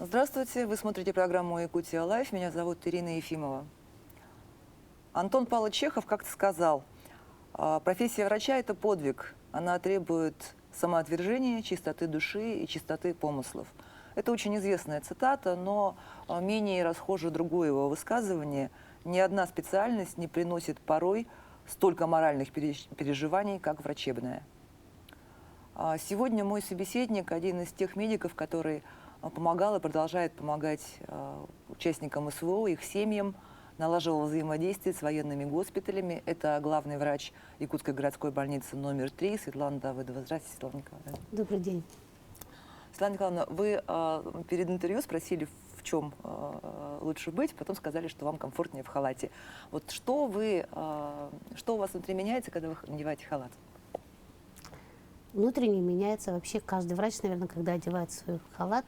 Здравствуйте, вы смотрите программу «Якутия Лайф». Меня зовут Ирина Ефимова. Антон Павлович Чехов как-то сказал: профессия врача – это подвиг. Она требует самоотвержения, чистоты души и чистоты помыслов. Это очень известная цитата, но менее расхоже другое его высказывание. Ни одна специальность не приносит порой столько моральных переживаний, как врачебная. Сегодня мой собеседник – один из тех медиков, который помогал и продолжает помогать участникам СВО, их семьям, налаживал взаимодействие с военными госпиталями. Это главный врач Якутской городской больницы номер 3 Светлана Давыдова. Здравствуйте, Светлана Николаевна. Добрый день. Светлана Николаевна, вы перед интервью спросили, в чем лучше быть, потом сказали, что вам комфортнее в халате. Вот что у вас внутри меняется, когда вы надеваете халат? Внутренне меняется вообще каждый врач, наверное, когда одевает свой халат,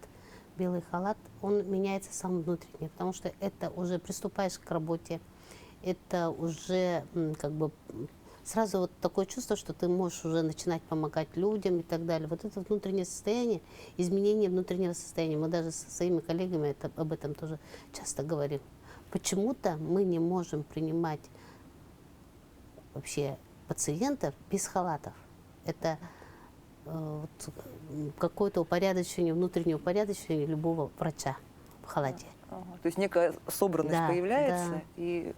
белый халат, он меняется сам внутренне, потому что это уже приступаешь к работе, это уже как бы сразу вот такое чувство, что ты можешь уже начинать помогать людям и так далее. Вот это внутреннее состояние, изменение внутреннего состояния. Мы даже со своими коллегами об этом тоже часто говорим. Почему-то мы не можем принимать вообще пациентов без халатов. Это какое-то упорядочение, внутреннее упорядочение любого врача в халате. Ага. То есть некая собранность появляется, да. и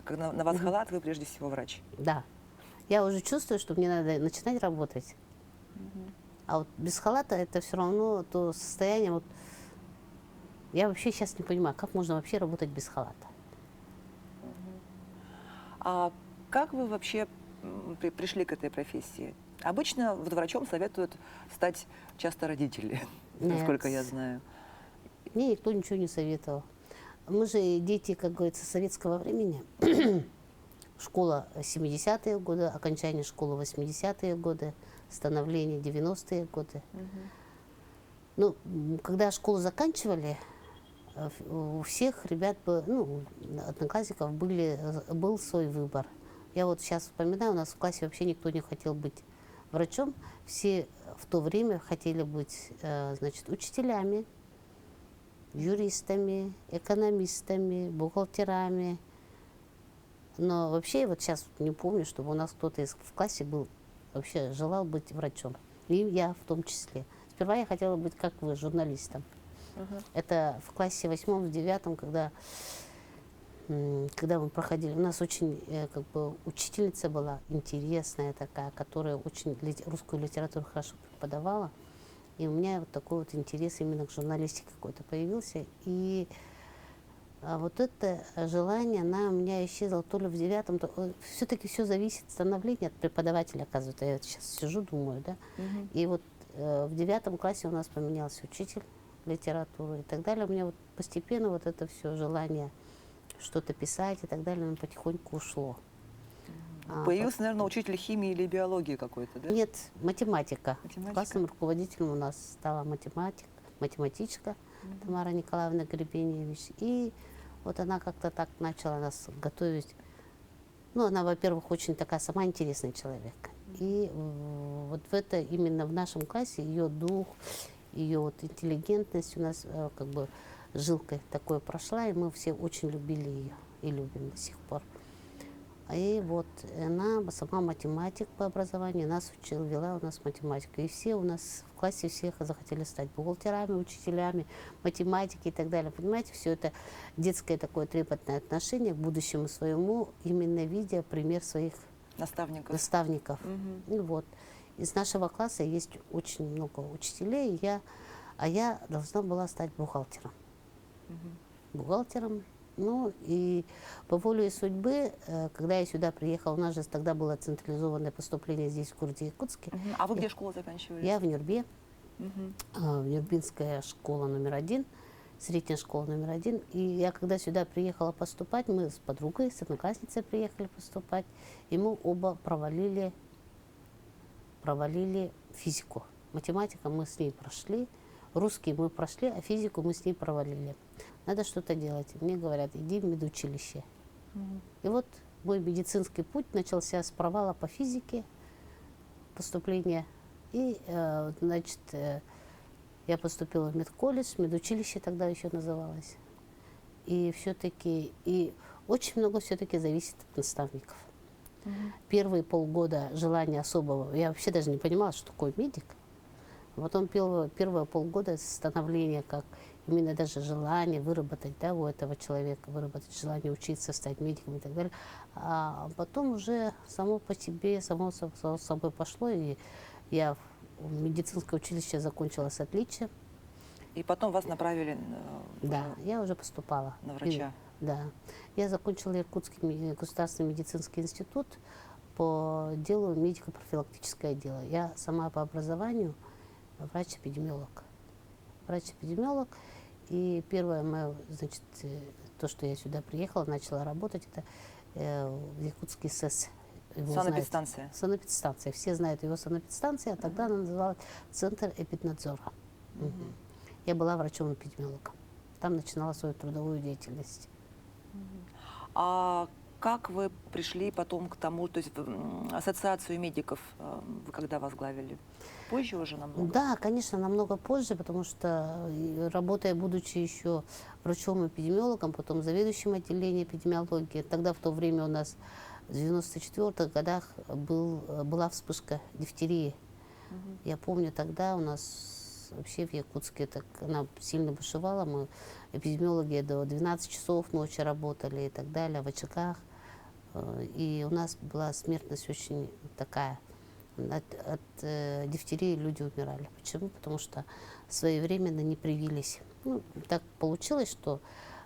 когда на вас халат, вы прежде всего врач. Да. Я уже чувствую, что мне надо начинать работать. А вот без халата это все равно то состояние. Вот, я вообще сейчас не понимаю, как можно вообще работать без халата. А как вы вообще пришли к этой профессии? Обычно вот врачом советуют стать часто родители, насколько я знаю. Мне никто ничего не советовал. Мы же дети, как говорится, советского времени. Школа 70-е годы, окончание школы 80-е годы, становление 90-е годы. Ну, когда школу заканчивали, у всех ребят, одноклассников был свой выбор. Я вот сейчас вспоминаю, у нас в классе вообще никто не хотел быть врачом. Все в то время хотели быть, учителями, юристами, экономистами, бухгалтерами. Но вообще вот сейчас не помню, чтобы у нас кто-то в классе вообще желал быть врачом. И я в том числе. Сперва я хотела быть, как вы, журналистом. Это в классе 8-м, в 9-м, когда мы проходили, у нас очень учительница была интересная такая, которая очень русскую литературу хорошо преподавала. И у меня вот такой вот интерес именно к журналистике какой-то появился. И вот это желание, она у меня исчезла то ли в 9-м, все-таки все зависит от становления, от преподавателя, оказывается. Я сейчас сижу, думаю, да. И вот в 9 классе у нас поменялся учитель литературы и так далее. У меня вот постепенно вот это все желание что-то писать и так далее, потихоньку ушло. Появился, наверное, учитель химии или биологии какой-то, да? Нет, математика. Классным руководителем у нас стала математичка Тамара Николаевна Гребеневич. И вот она как-то так начала нас готовить. Ну, она, во-первых, очень такая сама интересный человек. И вот именно в нашем классе ее дух, ее вот интеллигентность у нас как бы жилкой такое прошла, и мы все очень любили ее и любим до сих пор. И вот она сама математик по образованию, нас учила, вела у нас математику. И все у нас в классе всех захотели стать бухгалтерами, учителями, математики и так далее. Понимаете, все это детское такое трепетное отношение к будущему своему, именно видя пример своих наставников. И вот. Из нашего класса есть очень много учителей, а я должна была стать бухгалтером. Бухгалтером. Ну и по воле судьбы, когда я сюда приехала, у нас же тогда было централизованное поступление здесь, в городе Якутске. А вы где школу заканчивали? Я в Нюрбе, Нюрбинская школа номер 1, средняя школа номер 1. И я когда сюда приехала поступать, мы с подругой, с одноклассницей приехали поступать, и мы оба провалили физику. Математика мы с ней прошли, русский мы прошли, а физику мы с ней провалили. Надо что-то делать. Мне говорят, иди в медучилище. И вот мой медицинский путь начался с провала по физике, поступления. И, Я поступила в медколледж, медучилище тогда еще называлось. И все-таки, и очень много все-таки зависит от наставников. Первые полгода желания особого, я вообще даже не понимала, что такое медик. А потом первые полгода становления, как именно даже желание выработать, да, у этого человека, выработать желание учиться, стать медиком и так далее. А потом уже само по себе, само собой пошло, и я в медицинское училище закончила с отличием. И потом вас направили Да, я уже поступала. на врача. Да. Я закончила Иркутский государственный медицинский институт по делу медико-профилактическое дело. Я сама по образованию врач-эпидемиолог. Врач-эпидемиолог. И первое мое, значит, то, что я сюда приехала, начала работать, это в Якутский СЭС. Санэпидстанция. Санэпидстанция. Все знают его санэпидстанция, а тогда она называлась Центр эпиднадзора. Я была врачом-эпидемиологом. Там начинала свою трудовую деятельность. А как вы пришли потом к тому, то есть ассоциацию медиков вы когда возглавили? Позже уже намного? Да, конечно, намного позже, потому что, работая, будучи еще врачом-эпидемиологом, потом заведующим отделением эпидемиологии, тогда в то время у нас в 94-х годах была вспышка дифтерии. Я помню, тогда у нас вообще в Якутске так, она сильно бушевала, мы эпидемиологи до 12 часов ночи работали и так далее, в очагах. И у нас была смертность очень такая. От дифтерии люди умирали. Почему? Потому что своевременно не привились. Ну, так получилось, что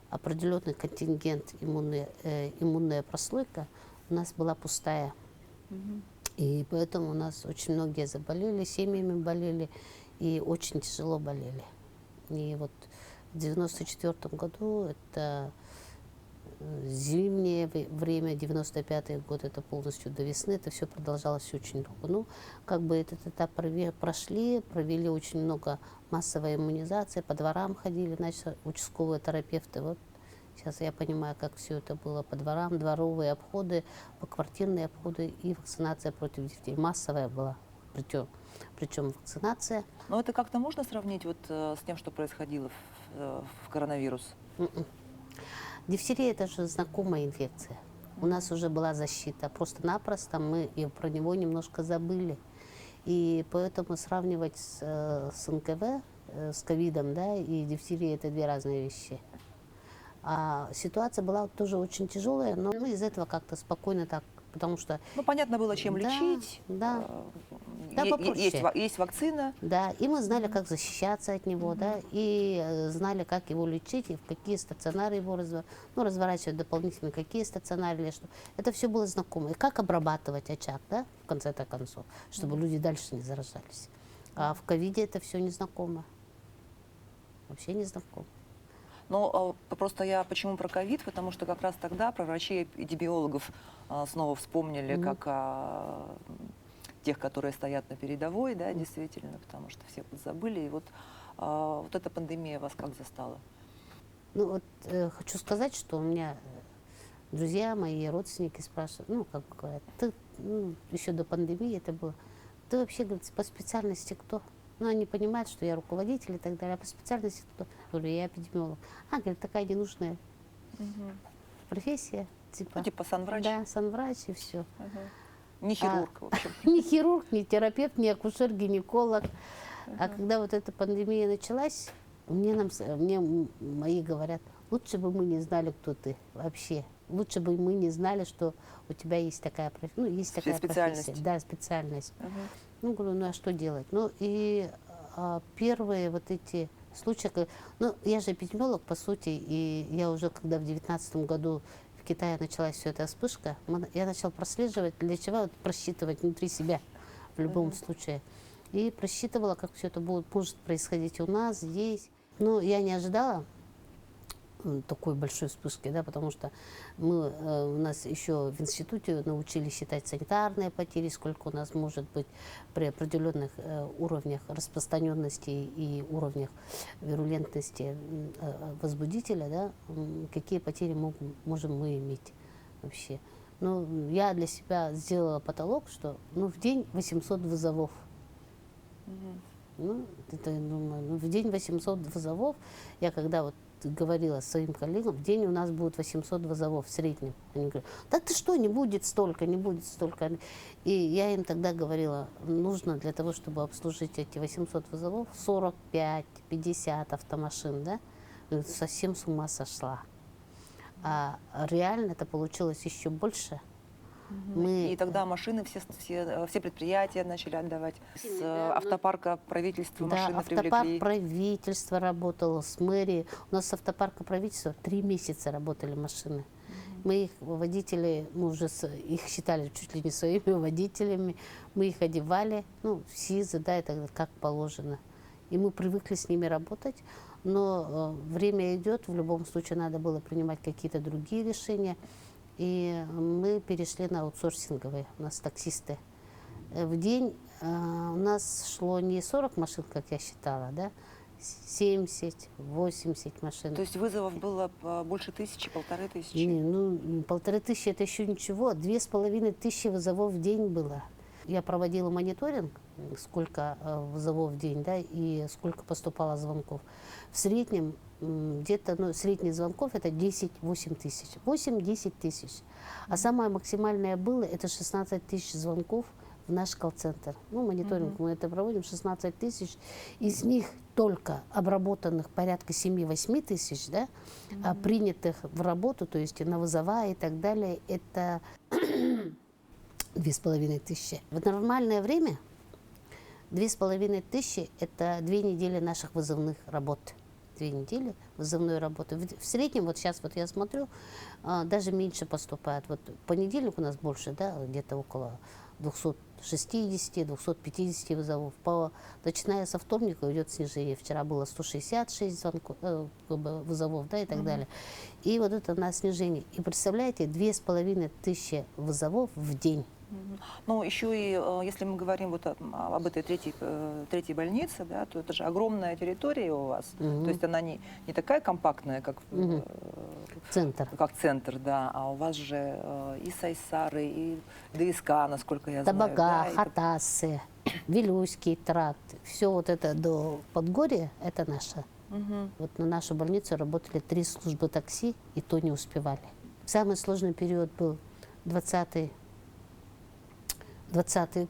определенный контингент, иммунная прослойка у нас была пустая. И поэтому у нас очень многие заболели, семьями болели и очень тяжело болели. И вот в 94 году это зимнее время, 95-й год, это полностью до весны, это все продолжалось очень долго. Ну, как бы этот этап прошли, провели очень много массовой иммунизации, по дворам ходили, значит, участковые терапевты. Вот сейчас я понимаю, как все это было по дворам, дворовые обходы, поквартирные обходы и вакцинация против дифтерии. Массовая была, причем вакцинация. Но это как-то можно сравнить вот с тем, что происходило в коронавирус? Дифтерия – это же знакомая инфекция. У нас уже была защита. Просто-напросто мы и про него немножко забыли. И поэтому сравнивать с НКВ, с ковидом, да, и дифтерией – это две разные вещи. А ситуация была тоже очень тяжелая, но мы из этого как-то спокойно так, потому что… Ну, понятно было, чем лечить. Да. Да, есть вакцина. Да, и мы знали, как защищаться от него, да, и знали, как его лечить, и в какие стационары его разворачивать дополнительно, какие стационары или что. Это все было знакомо. И как обрабатывать очаг, да, в конце-то концов, чтобы люди дальше не заражались. А в ковиде это все незнакомо. Вообще незнакомо. Но просто я почему про ковид, потому что как раз тогда про врачей-эпидемиологов снова вспомнили, как тех, которые стоят на передовой, да, действительно, потому что все подзабыли. И вот эта пандемия вас как застала? Ну вот хочу сказать, что у меня друзья мои, родственники спрашивают, ну, как говорят, ты еще до пандемии это было, ты вообще, говорит, по специальности кто? Ну, они понимают, что я руководитель и так далее, а по специальности кто? Говорю, я эпидемиолог. А, говорит, такая ненужная профессия. Типа санврач? Да, санврач и все. Не хирург, в общем. Не хирург, не терапевт, не акушер, гинеколог. А когда вот эта пандемия началась, мне мои говорят, лучше бы мы не знали, кто ты вообще. Лучше бы мы не знали, что у тебя есть такая профессия. Ну, есть такая профессия. Да, специальность. Ну, говорю, ну а что делать? Ну, и первые вот эти случаи, ну, я же эпидемиолог, по сути, и я уже, когда в 2019 году в Китае началась вся эта вспышка, я начала прослеживать, для чего вот, просчитывать внутри себя в любом случае. И просчитывала, как все это может происходить у нас, здесь. Но я не ожидала такой большой вспышки, да, потому что у нас еще в институте научились считать санитарные потери, сколько у нас может быть при определенных уровнях распространенности и уровнях вирулентности возбудителя, да, какие потери можем мы иметь вообще. Ну, я для себя сделала потолок, что в день 800 вызовов. Ну, это, я думаю, ну, в день 800 вызовов. Я когда вот говорила своим коллегам, в день у нас будет 800 вызовов в среднем. Они говорят, да ты что, не будет столько, не будет столько. И я им тогда говорила, нужно для того, чтобы обслужить эти 800 вызовов, 45-50 автомашин, да? Совсем с ума сошла. А реально это получилось еще больше. И тогда машины, все предприятия начали отдавать. С автопарка правительства Да, машины автопарк привлекли. правительства работало, с мэрией. У нас с автопарка правительства 3 месяца работали машины. Мы их водители, мы уже их считали чуть ли не своими водителями. Мы их одевали, ну, в СИЗы, да, это как положено. И мы привыкли с ними работать. Но время идет, в любом случае надо было принимать какие-то другие решения. И мы перешли на аутсорсинговые, у нас таксисты. В день у нас шло не 40 машин, как я считала, да, 70-80 машин. То есть вызовов было больше 1000, 1500? Не, ну, 1500 это еще ничего, 2500 вызовов в день было. Я проводила мониторинг, сколько вызовов в день, да, и сколько поступало звонков. В среднем где-то, ну, средних звонков это 10-8 тысяч, 8-10 тысяч. А самое максимальное было, это 16 тысяч звонков в наш колл-центр. Ну, мониторинг мы это проводим, 16 тысяч. Из них только обработанных порядка 7-8 тысяч, да, а принятых в работу, то есть на вызова и так далее, это 2500. В нормальное время 2500 это 2 недели наших вызовных работ. 2 недели вызовной работы. В среднем, вот сейчас вот я смотрю, даже меньше поступает. Вот понедельник у нас больше, да, где-то около 260-250 вызовов. Начиная со вторника идет снижение. Вчера было 166 звонков, вызовов, да, и так далее. И вот это на снижение. И представляете, 2500 вызовов в день. Ну, еще и если мы говорим вот об этой третьей больнице, да, то это же огромная территория у вас. То есть она не такая компактная, как Центр. как центр, да, а у вас же и Сайсары, и ДСК, насколько я знаю. Табага, да, Хатасы, Вилюйский тракт. Все вот это до Подгорья, это наше. Вот на нашу больницу работали 3 службы такси, и то не успевали. Самый сложный период был 20-й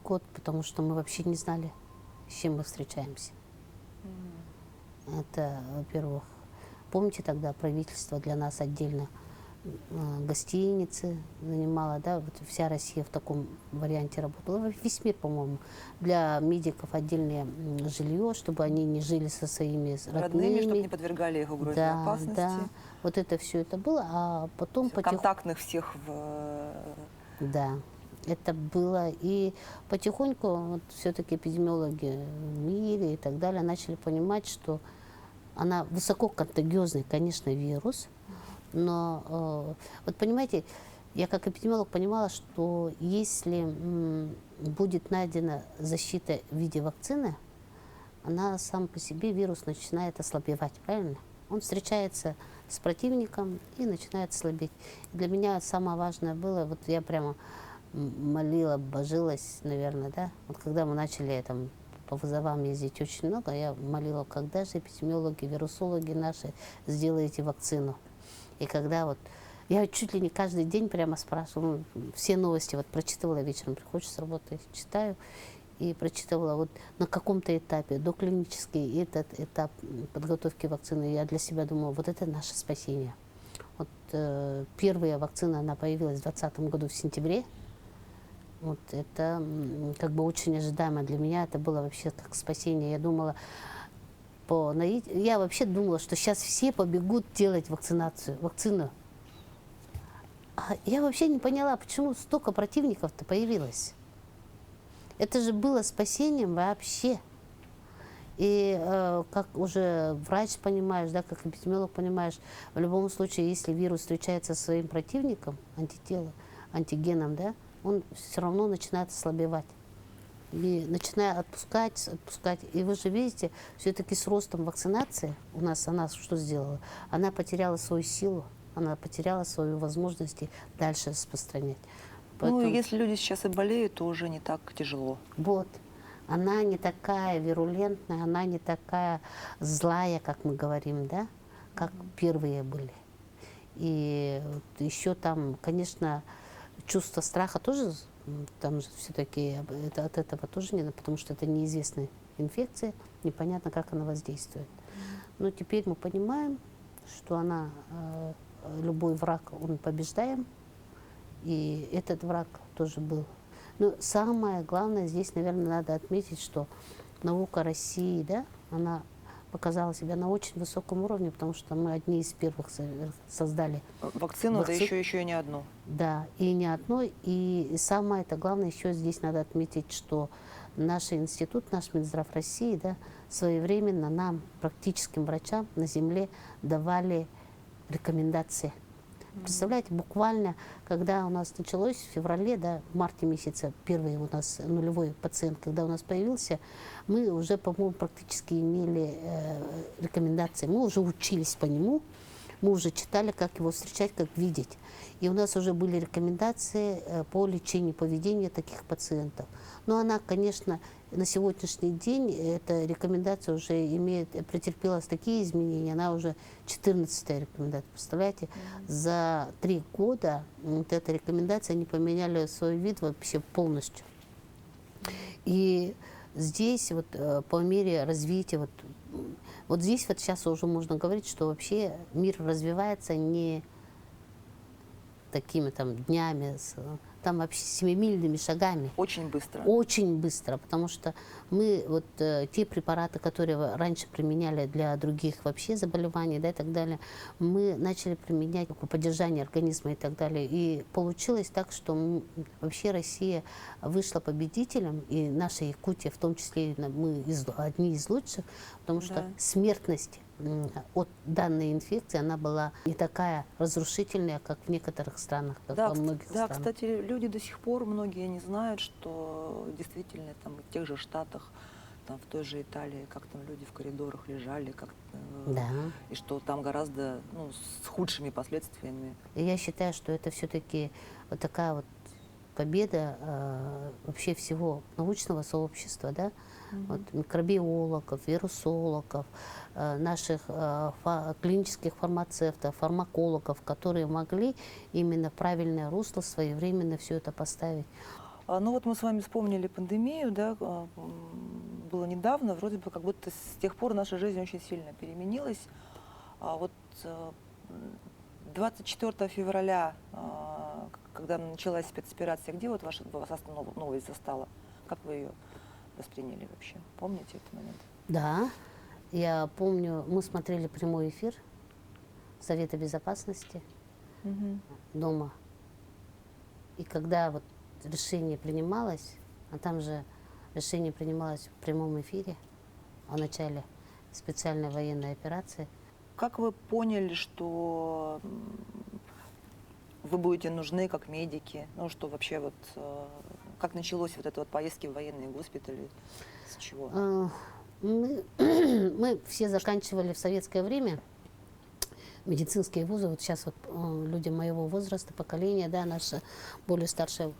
год, потому что мы вообще не знали, с чем мы встречаемся. Это, во-первых, помните, тогда правительство для нас отдельно гостиницы занимало, да, вот вся Россия в таком варианте работала, весь мир, по-моему, для медиков отдельное жилье, чтобы они не жили со своими родными, чтобы не подвергали их угрозе да, опасности. да, вот это все это было, а потом Контактных всех Да, это было. И потихоньку вот все-таки эпидемиологи в мире и так далее начали понимать, что она высококонтагиозный, конечно, вирус, но вот понимаете, я как эпидемиолог понимала, что если будет найдена защита в виде вакцины, она сам по себе, вирус начинает ослабевать, правильно? Он встречается с противником и начинает слабеть. И для меня самое важное было, вот я прямо молила, божилась, наверное, да, вот когда мы начали там по вызовам ездить очень много, я молила, когда же эпидемиологи, вирусологи наши сделаете вакцину. И когда вот, я чуть ли не каждый день прямо спрашивала, все новости вот прочитывала вечером, приходишь с работы, читаю, и прочитывала вот на каком-то этапе, доклинический этот этап подготовки вакцины, я для себя думала, вот это наше спасение. Вот первая вакцина, она появилась в 2020 году в сентябре. Вот это как бы очень ожидаемо для меня, это было вообще как спасение. Я думала, я вообще думала, что сейчас все побегут делать вакцину. А я вообще не поняла, почему столько противников-то появилось. Это же было спасением вообще. И как уже врач понимаешь, да, как эпидемиолог понимаешь, в любом случае, если вирус встречается со своим противником, антигеном, да, он все равно начинает ослабевать. И начиная отпускать. И вы же видите, все-таки с ростом вакцинации у нас она что сделала? Она потеряла свою силу, она потеряла свою возможность дальше распространять. Поэтому... Ну, если люди сейчас и болеют, то уже не так тяжело. Вот. она не такая вирулентная, она не такая злая, как мы говорим, да, как первые были. И вот еще там, конечно, чувство страха тоже, там же все-таки от этого тоже нет, потому что это неизвестная инфекция, непонятно, как она воздействует. Но теперь мы понимаем, что она, любой враг, он побеждаем, и этот враг тоже был. Но самое главное здесь, наверное, надо отметить, что наука России, да, она показала себя на очень высоком уровне, потому что мы одни из первых создали Вакцину, да еще и не одну. Да, и не одной. И самое это главное, еще здесь надо отметить, что наш институт, наш Минздрав России, да, своевременно нам, практическим врачам на земле, давали рекомендации. Представляете, буквально, когда у нас началось в феврале, да, в марте месяце, первый у нас нулевой пациент, когда у нас появился, мы уже, по-моему, практически имели рекомендации. Мы уже учились по нему, мы уже читали, как его встречать, как видеть. И у нас уже были рекомендации по лечению поведения таких пациентов. Но она, конечно, на сегодняшний день эта рекомендация уже претерпела такие изменения, она уже 14-я рекомендация. Представляете, за 3 года вот эта рекомендация, они поменяли свой вид вообще полностью. И здесь вот по мере развития, вот здесь вот сейчас уже можно говорить, что вообще мир развивается не такими там днями, там вообще семимильными шагами. Очень быстро. Очень быстро, потому что мы вот те препараты, которые раньше применяли для других вообще заболеваний, да, и так далее, мы начали применять по поддержанию организма и так далее. И получилось так, что вообще Россия вышла победителем, и наша Якутия, в том числе мы одни из лучших, потому что смертность от данной инфекции, она была не такая разрушительная, как в некоторых странах, как во многих странах. Да, кстати, люди до сих пор, многие не знают, что действительно там в тех же Штатах, там в той же Италии, как там люди в коридорах лежали, и что там гораздо с худшими последствиями. И я считаю, что это все-таки вот такая вот победа вообще всего научного сообщества, да, вот, микробиологов, вирусологов, наших клинических фармацевтов, фармакологов, которые могли именно в правильное русло своевременно все это поставить. Ну вот мы с вами вспомнили пандемию, да, было недавно, вроде бы как будто с тех пор наша жизнь очень сильно переменилась. А вот 24 февраля, когда началась спецоперация, где вот вас новость застала? Как вы ее восприняли вообще? Помните этот момент? Да, я помню, мы смотрели прямой эфир Совета Безопасности дома. И когда вот решение принималось, а там же решение принималось в прямом эфире о начале специальной военной операции. Как вы поняли, что вы будете нужны как медики? Ну, что вообще вот, как началось вот это вот поездки в военные госпитали? С чего? Мы все заканчивали в советское время медицинские вузы. Вот сейчас вот люди моего возраста, поколения, да, наши более старшие,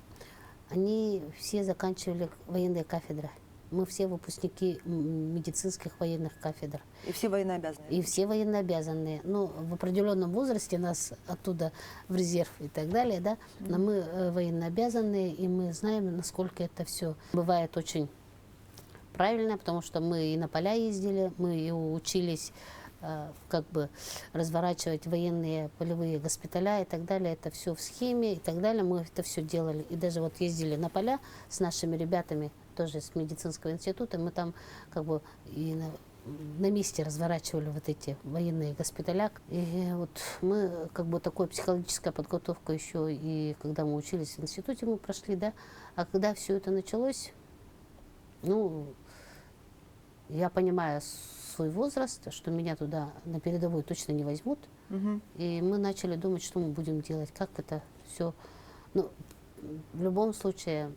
они все заканчивали военные кафедры. Мы все выпускники медицинских военных кафедр. И все военнообязанные? И все военнообязанные. Ну, в определенном возрасте нас оттуда в резерв и так далее, да. Но мы военнообязанные, и мы знаем, насколько это все бывает очень правильно, потому что мы и на поля ездили, мы и учились как бы разворачивать военные полевые госпиталя и так далее. Это все в схеме и так далее. Мы это все делали. И даже вот ездили на поля с нашими ребятами, тоже с медицинского института. Мы там как бы и на месте разворачивали вот эти военные госпиталя. И вот мы как бы такой психологическая подготовка еще, и когда мы учились в институте, мы прошли, да. А когда все это началось, ну, я понимаю свой возраст, что меня туда на передовую точно не возьмут. И мы начали думать, что мы будем делать, как это все. Ну, в любом случае,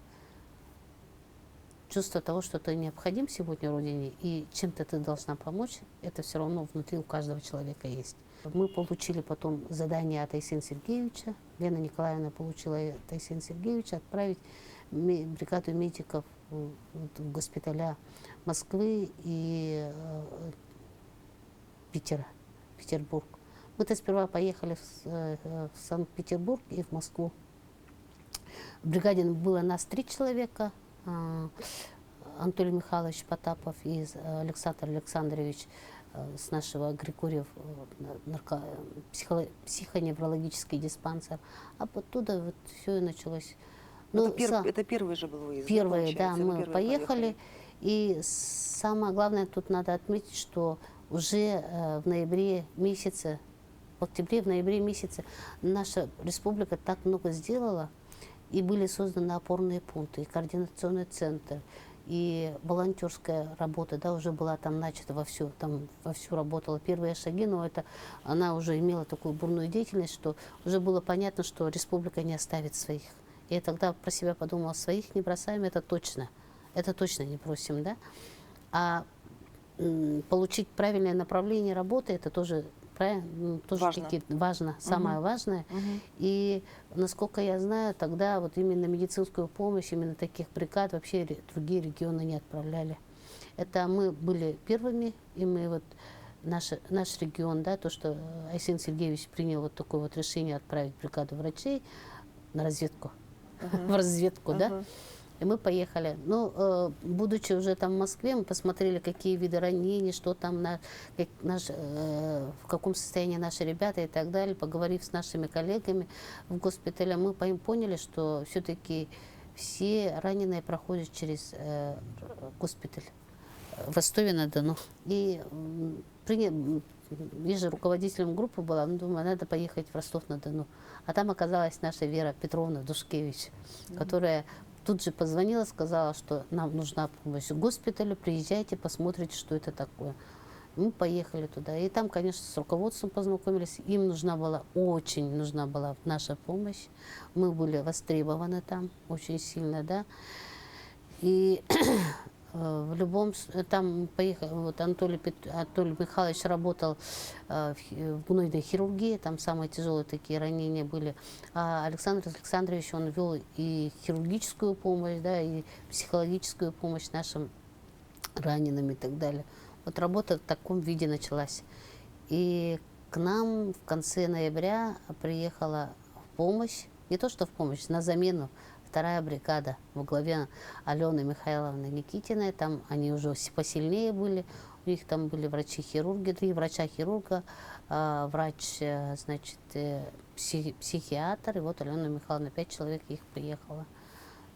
чувство того, что ты необходим сегодня Родине и чем-то ты должна помочь, это все равно внутри у каждого человека есть. Мы получили потом задание от Айсена Сергеевича, Лена Николаевна получила от Айсена Сергеевича отправить бригаду медиков в госпиталя Москвы и Питера, Петербург. Мы-то сперва поехали в Санкт-Петербург и в Москву. В бригаде было нас 3 человека. Анатолий Михайлович Потапов и Александр Александрович с нашего Григорьев психоневрологический диспансер. А оттуда вот все и началось. Ну, это первый же был выезд. Первый, да, мы поехали. И самое главное, тут надо отметить, что уже в ноябре месяце, в октябре, в ноябре месяце наша республика так много сделала, и были созданы опорные пункты, и координационный центр, и волонтерская работа, да, уже была там начата вовсю, там вовсю работала первые шаги, но это, она уже имела такую бурную деятельность, что уже было понятно, что республика не оставит своих. И я тогда про себя подумала, своих не бросаем, это точно не бросим, да. А получить правильное направление работы, это тоже важно, самое важное. И, насколько я знаю, тогда вот именно медицинскую помощь, именно таких бригад вообще другие регионы не отправляли. Это мы были первыми, и мы вот, наш регион, да, то, что Айсен Сергеевич принял вот такое вот решение отправить бригаду врачей на разведку, в разведку, да. И мы поехали. Ну, будучи уже там в Москве, мы посмотрели, какие виды ранений, что там, в каком состоянии наши ребята и так далее. Поговорив с нашими коллегами в госпитале, мы поняли, что все-таки все раненые проходят через госпиталь в Ростове-на-Дону. И я же руководителем группы была, думаю, надо поехать в Ростов-на-Дону. А там оказалась наша Вера Петровна Душкевич, которая тут же позвонила, сказала, что нам нужна помощь в госпитале, приезжайте, посмотрите, что это такое. Мы поехали туда. И там, конечно, с руководством познакомились. Им очень нужна была наша помощь. Мы были востребованы там очень сильно, да. И в любом... Там поехал, вот Анатолий Михайлович работал в гнойной хирургии, там самые тяжелые такие ранения были. А Александр Александрович, он вел и хирургическую помощь, да, и психологическую помощь нашим раненым и так далее. Вот работа в таком виде началась. И к нам в конце ноября приехала в помощь, не то что в помощь, на замену, 2-я бригада во главе Алены Михайловны Никитиной. Там они уже посильнее были. У них там были врачи-хирурги, 3 врача-хирурга, врач, значит, психиатр. И вот Алена Михайловна, 5 человек их приехало.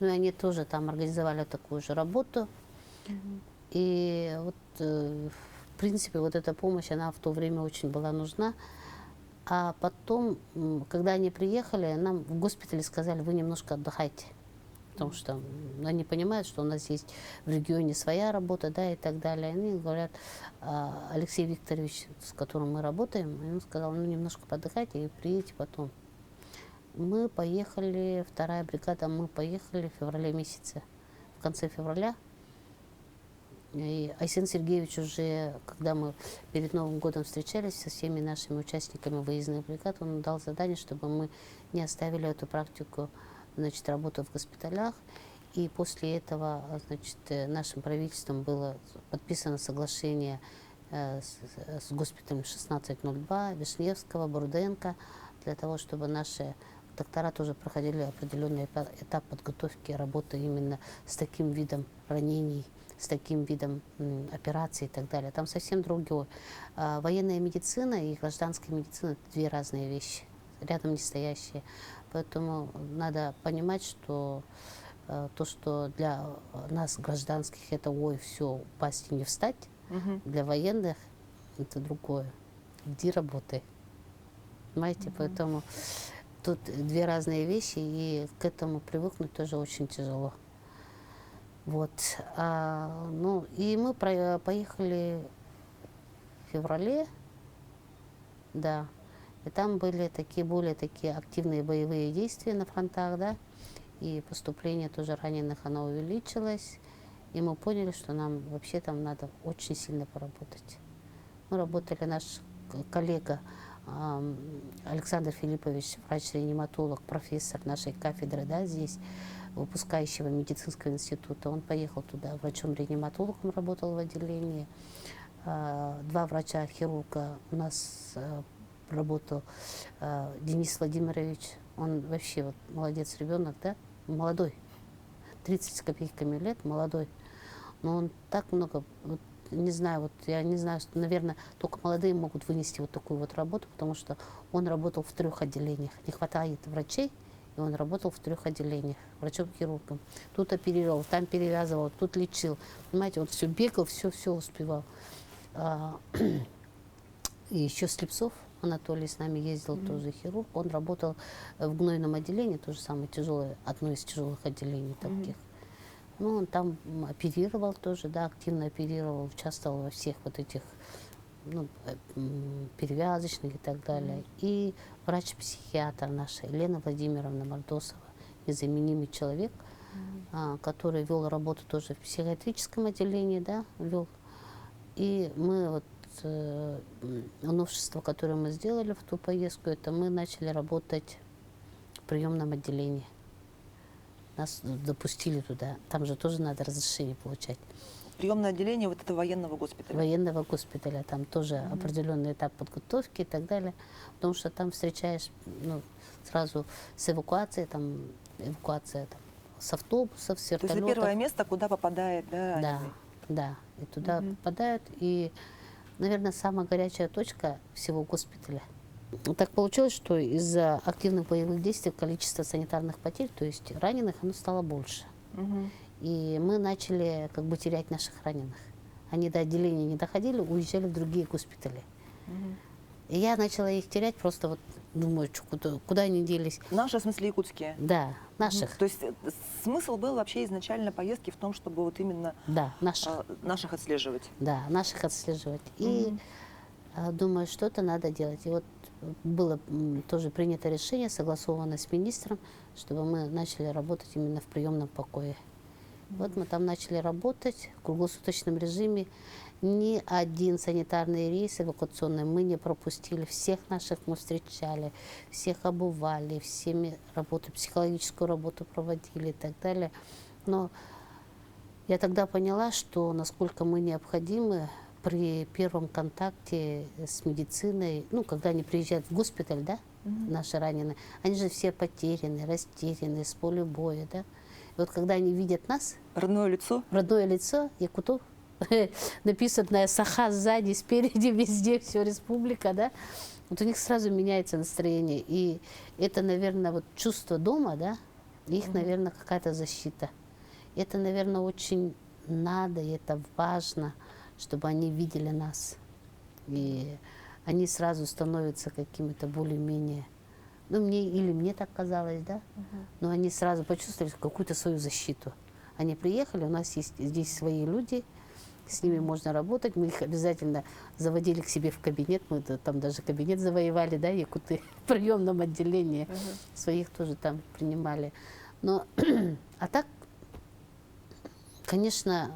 Ну и они тоже там организовали такую же работу. И вот, в принципе, вот эта помощь, она в то время очень была нужна. А потом, когда они приехали, нам в госпитале сказали, вы немножко отдыхайте. Потому что они понимают, что у нас есть в регионе своя работа, да, и так далее. Они говорят, Алексей Викторович, с которым мы работаем, он сказал, ну, немножко подыхайте и приедете потом. Мы поехали, 2-я бригада, мы поехали в феврале месяце, в конце февраля. И Айсен Сергеевич уже, когда мы перед Новым годом встречались со всеми нашими участниками выездных бригад, он дал задание, чтобы мы не оставили эту практику, значит, работу в госпиталях. И после этого, значит, нашим правительством было подписано соглашение с госпиталем 1602, Вишневского, Бурденко, для того, чтобы наши доктора тоже проходили определенный этап подготовки работы именно с таким видом ранений, с таким видом операций и так далее. Там совсем другое. Военная медицина и гражданская медицина – это 2 разные вещи, рядом не стоящие. Поэтому надо понимать, что то, что для нас, гражданских, это ой, все, упасть и не встать, для военных это другое. Иди работай. Понимаете, поэтому тут 2 разные вещи, и к этому привыкнуть тоже очень тяжело. Вот. Ну, и мы поехали в феврале, да, и там были более такие активные боевые действия на фронтах, да, и поступление тоже раненых, оно увеличилось, и мы поняли, что нам вообще там надо очень сильно поработать. Мы работали, наш коллега Александр Филиппович, врач-реаниматолог, профессор нашей кафедры, да, здесь, выпускающего медицинского института, он поехал туда, врачом-реаниматологом работал в отделении. 2 врача-хирурга у нас работал. Денис Владимирович, он вообще вот молодец ребенок, да, молодой, 30 с копейками лет, молодой, но он так много, вот, не знаю, вот я не знаю, что, наверное, только молодые могут вынести вот такую вот работу, потому что он работал в 3 отделениях, не хватает врачей, и он работал в 3 отделениях, врачом-хирургом. Тут оперировал, там перевязывал, тут лечил, понимаете, он все бегал, все успевал. И еще Слепцов Анатолий с нами ездил, тоже хирург. Он работал в гнойном отделении, тоже самое тяжелое, одно из тяжелых отделений таких. Ну, он там оперировал тоже, да, активно оперировал, участвовал во всех вот этих, ну, перевязочных и так далее. И врач-психиатр наша, Елена Владимировна Мордосова, незаменимый человек, который вел работу тоже в психиатрическом отделении, да, вел. И мы вот новшество, которое мы сделали в ту поездку, это мы начали работать в приемном отделении. Нас допустили туда. Там же тоже надо разрешение получать. Приемное отделение вот этого военного госпиталя. Военного госпиталя. Там тоже определенный этап подготовки и так далее. Потому что там встречаешь, ну, сразу с эвакуацией, там, эвакуация там, с автобусов, с вертолетов. То есть это первое место, куда попадает, да, Да, раненый? да. И туда попадают. И, наверное, самая горячая точка всего госпиталя. Так получилось, что из-за активных боевых действий количество санитарных потерь, то есть раненых, оно стало больше. И мы начали как бы терять наших раненых. Они до отделения не доходили, уезжали в другие госпитали. И я начала их терять, просто вот думаю, куда они делись. Наши, в смысле, якутские? Да, наших. То есть смысл был вообще изначально поездки в том, чтобы вот именно Да, наших. наших отслеживать? Да, наших отслеживать. И думаю, что-то надо делать. И вот было тоже принято решение, согласовано с министром, чтобы мы начали работать именно в приемном покое. Вот мы там начали работать в круглосуточном режиме. Ни один санитарный рейс эвакуационный мы не пропустили. Всех наших мы встречали, всех обували, всеми работу, психологическую работу проводили и так далее. Но я тогда поняла, что насколько мы необходимы при первом контакте с медициной, ну, когда они приезжают в госпиталь, да, наши раненые, они же все потеряны, растеряны, с поля боя, да. И вот когда они видят нас, Родное лицо? родное лицо, якутов, написанное Саха сзади, спереди, везде, все республика, да, вот у них сразу меняется настроение. И это, наверное, вот чувство дома, да, их, наверное, какая-то защита. Это, наверное, очень надо, и это важно, чтобы они видели нас. И они сразу становятся какими-то более-менее, ну, мне так казалось, да, но они сразу почувствовали какую-то свою защиту. Они приехали, у нас есть здесь свои люди, с ними можно работать, мы их обязательно заводили к себе в кабинет, мы там даже кабинет завоевали, да, якуты в приемном отделении, своих тоже там принимали. Но, а так, конечно,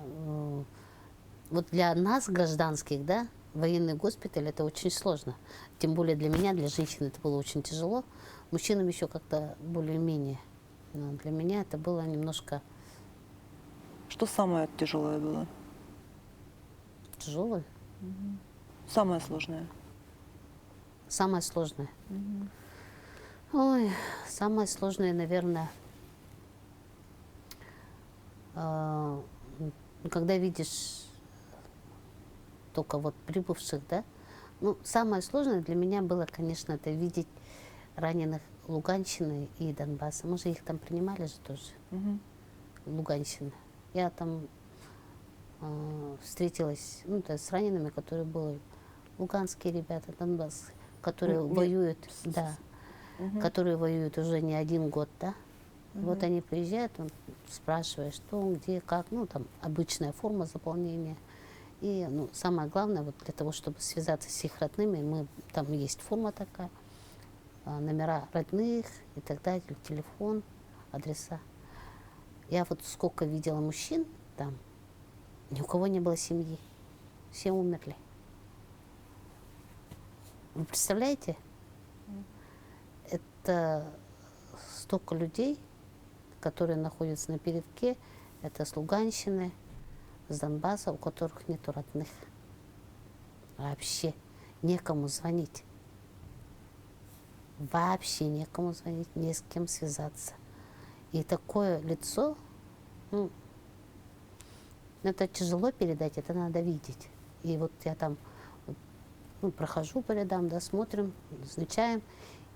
вот для нас, гражданских, да, военный госпиталь, это очень сложно. Тем более для меня, для женщины это было очень тяжело. Мужчинам еще как-то более-менее. Но для меня это было немножко Что самое тяжелое было? тяжелое. Самое сложное? Самое сложное. Ой, самое сложное, наверное, когда видишь только вот прибывших, да. Ну, самое сложное для меня было, конечно, это видеть раненых Луганщины и Донбасса. Мы же их там принимали же тоже, Луганщина. Я там встретилась, ну, то есть с ранеными, которые были луганские ребята, Донбасс, которые воюют, да, которые воюют уже не 1 год, да. Вот они приезжают, он спрашивает, что, где, как, ну, там обычная форма заполнения. И, ну, самое главное, вот для того, чтобы связаться с их родными, там есть форма такая, номера родных и так далее, телефон, адреса. Я вот сколько видела мужчин там, ни у кого не было семьи, все умерли. Вы представляете? Это столько людей, которые находятся на передке, это с Луганщины, с Донбасса, у которых нет родных. Вообще некому звонить. Вообще некому звонить, не с кем связаться. И такое лицо, ну, это тяжело передать, это надо видеть. И вот я там ну, прохожу по рядам, да, смотрим, изучаем.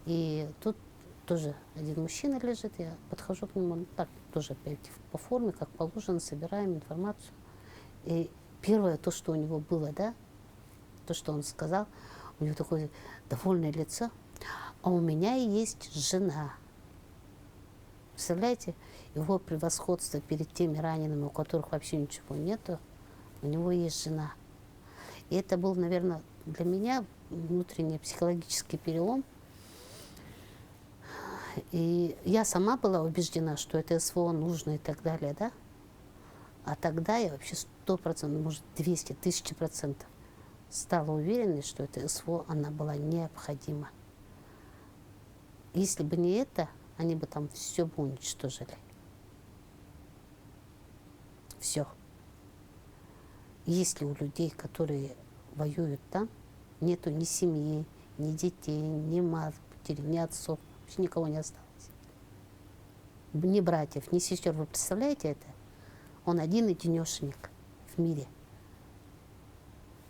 И тут тоже один мужчина лежит, я подхожу к нему, ну, так тоже опять по форме, как положено, собираем информацию. И первое, то, что у него было, да, то, что он сказал, у него такое довольное лицо, а у меня есть жена. Представляете, его превосходство перед теми ранеными, у которых вообще ничего нету, у него есть жена. И это был, наверное, для меня внутренний психологический перелом. И я сама была убеждена, что это СВО нужно и так далее, да? А тогда я вообще 100%, может 200, 1000% стала уверенной, что эта СВО, она была необходима. Если бы не это, они бы там все бы уничтожили. Все. Если у людей, которые воюют там, нету ни семьи, ни детей, ни матери, ни отцов, вообще никого не осталось. Ни братьев, ни сестер. Вы представляете это? Он один-единешенек в мире.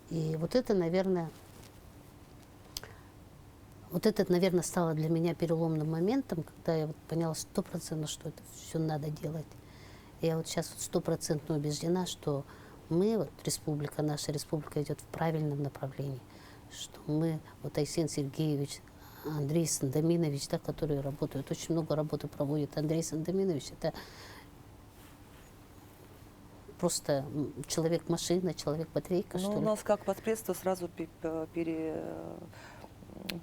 И вот это, наверное, стало для меня переломным моментом, когда я вот поняла 100%, что это все надо делать. И я вот сейчас 100% убеждена, что мы, вот республика, наша республика идет в правильном направлении, что мы, вот Айсен Сергеевич, Андрей Сандаминович, да, которые работают, очень много работы проводит. Андрей Сандаминович, это просто человек-машина, человек-батарейка, Ну, что у ли. нас как подпредство сразу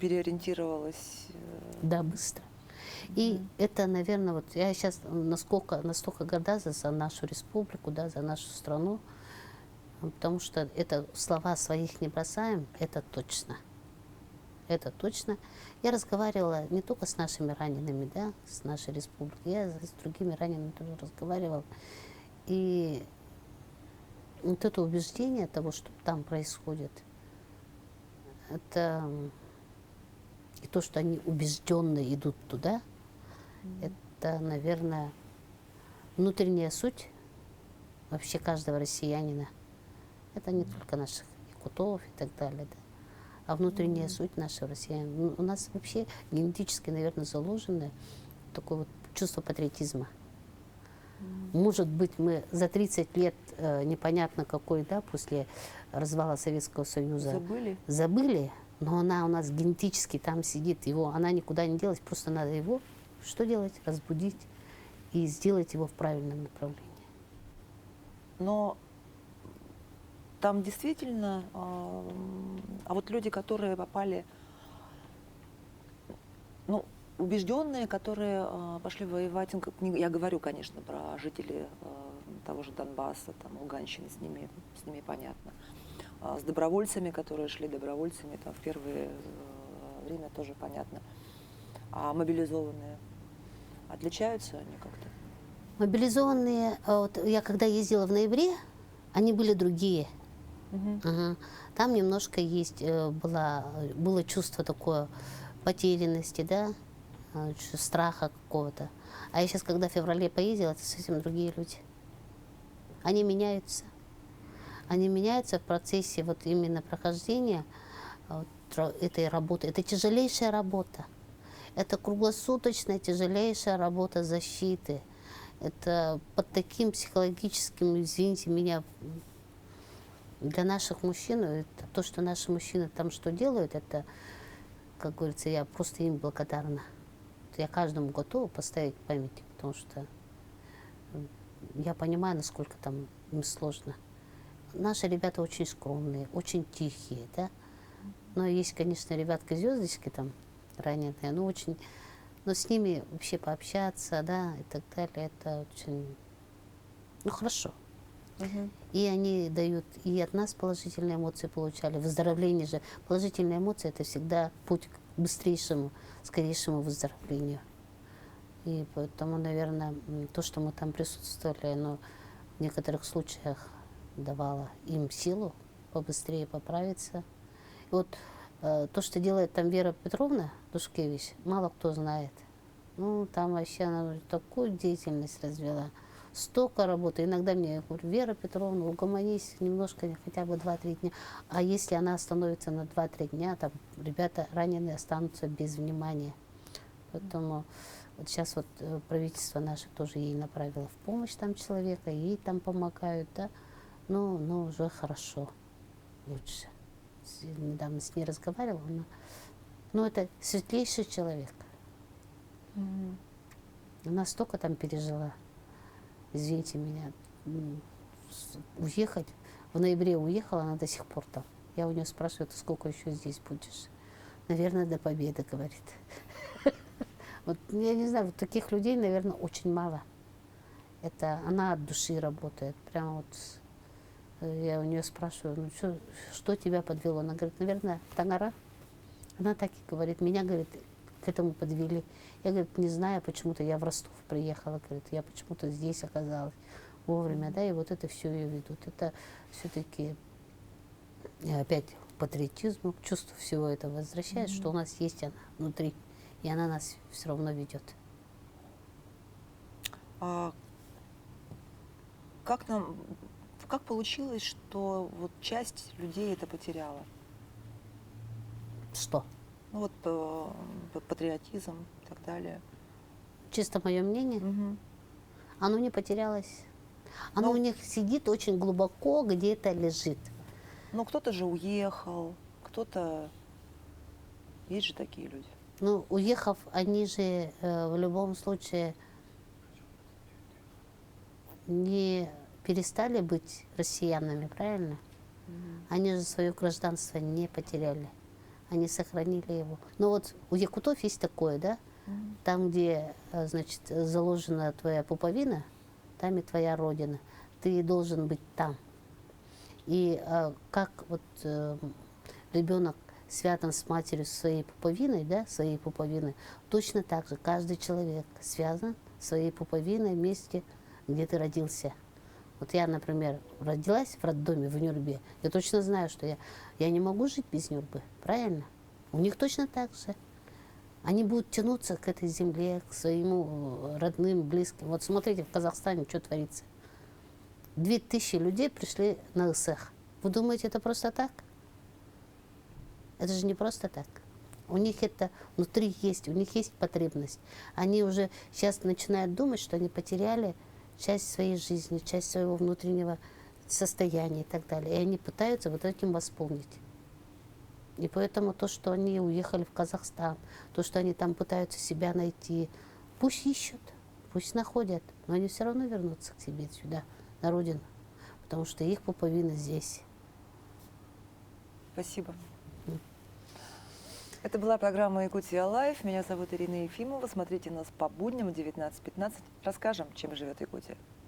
переориентировалось. Да, быстро. И это, наверное, вот я сейчас настолько горда за нашу республику, да, за нашу страну, потому что это слова своих не бросаем, это точно. Это точно. Я разговаривала не только с нашими ранеными, да, с нашей республикой, я с другими ранеными тоже разговаривала. И вот это убеждение того, что там происходит, это и то, что они убежденно идут туда, это, наверное, внутренняя суть вообще каждого россиянина. Это не только наших якутов и так далее, да, а внутренняя суть нашего россиян. У нас вообще генетически, наверное, заложено такое вот чувство патриотизма. Может быть, мы за 30 лет, непонятно какой, да, после развала Советского Союза забыли, но она у нас генетически там сидит, она никуда не делась, просто надо его что делать? Разбудить и сделать его в правильном направлении. Но там действительно, а вот люди, которые попали, ну, убежденные, которые пошли воевать, я говорю, конечно, про жителей того же Донбасса, там, Луганщины, с ними понятно. С добровольцами, которые шли добровольцами, там, в первое время тоже понятно. А мобилизованные отличаются они как-то? Мобилизованные, вот я когда ездила в ноябре, они были другие. Ага. Там немножко было чувство такое потерянности, да, страха какого-то. А я сейчас, когда в феврале поездила, это совсем другие люди. Они меняются. Они меняются в процессе вот именно прохождения этой работы. Это тяжелейшая работа. Это круглосуточная тяжелейшая работа защиты. Это под таким психологическим, извините меня, для наших мужчин, это то, что наши мужчины там что делают, это, как говорится, я просто им благодарна. Я каждому готова поставить памятник, потому что я понимаю, насколько там им сложно. Наши ребята очень скромные, очень тихие, да. Но есть, конечно, ребятки-звездочки там раненые, но с ними вообще пообщаться, да, и так далее, это очень, хорошо. И они дают, и от нас положительные эмоции получали. Выздоровление же, положительные эмоции – это всегда путь к быстрейшему, скорейшему выздоровлению. И поэтому, наверное, то, что мы там присутствовали, оно в некоторых случаях давало им силу побыстрее поправиться. И вот то, что делает там Вера Петровна Душкевич, мало кто знает. Ну, там вообще она такую деятельность развела. Столько работы. Иногда мне говорят: Вера Петровна, угомонись немножко, хотя бы 2-3 дня. А если она остановится на 2-3 дня, там ребята раненые останутся без внимания. Поэтому вот сейчас вот правительство наше тоже ей направило в помощь там человека, ей там помогают, да. Ну, уже хорошо, лучше. Недавно с ней разговаривала, но это светлейший человек. Она столько там пережила. Извините меня, уехать. В ноябре уехала, она до сих пор там. Я у нее спрашиваю: ты сколько еще здесь будешь? Наверное, до победы, говорит. Вот я не знаю, вот таких людей, наверное, очень мало. Это она от души работает. Прямо вот я у нее спрашиваю: ну что тебя подвело? Она говорит: наверное, Тангара. Она так и говорит: меня, говорит, к этому подвели. Я, говорит, не знаю, почему-то я в Ростов приехала, говорит, я почему-то здесь оказалась вовремя, да, и вот это все ее ведут. Это все-таки опять патриотизму, к чувству всего этого возвращает, что у нас есть она внутри, и она нас все равно ведет. Как получилось, что вот часть людей это потеряла? Что? Ну вот патриотизм и так далее. Чисто мое мнение, оно не потерялось. Оно Ну, у них сидит очень глубоко, где-то лежит. Ну, кто-то же уехал, кто-то... Есть же такие люди. Ну, уехав, они же в любом случае не перестали быть россиянами, правильно? Они же свое гражданство не потеряли. Они сохранили его. Но вот у якутов есть такое, да? Там, где, значит, заложена твоя пуповина, там и твоя родина. Ты должен быть там. И как вот ребенок связан с матерью своей пуповиной, да, своей пуповиной, точно так же каждый человек связан своей пуповиной в месте, где ты родился. Вот я, например, родилась в роддоме в Нюрбе, я точно знаю, что я не могу жить без Нюрбы, правильно? У них точно так же. Они будут тянуться к этой земле, к своему родным, близким. Вот смотрите, в Казахстане что творится. 2000 людей пришли на ИСЭХ. Вы думаете, это просто так? Это же не просто так. У них это внутри есть, у них есть потребность. Они уже сейчас начинают думать, что они потеряли часть своей жизни, часть своего внутреннего состояния и так далее. И они пытаются вот этим восполнить. И поэтому то, что они уехали в Казахстан, то, что они там пытаются себя найти, пусть ищут, пусть находят, но они все равно вернутся к себе сюда, на родину, потому что их пуповина здесь. Спасибо. Это была программа «Якутия Лайф». Меня зовут Ирина Ефимова. Смотрите нас по будням в 19:15. Расскажем, чем живет Якутия.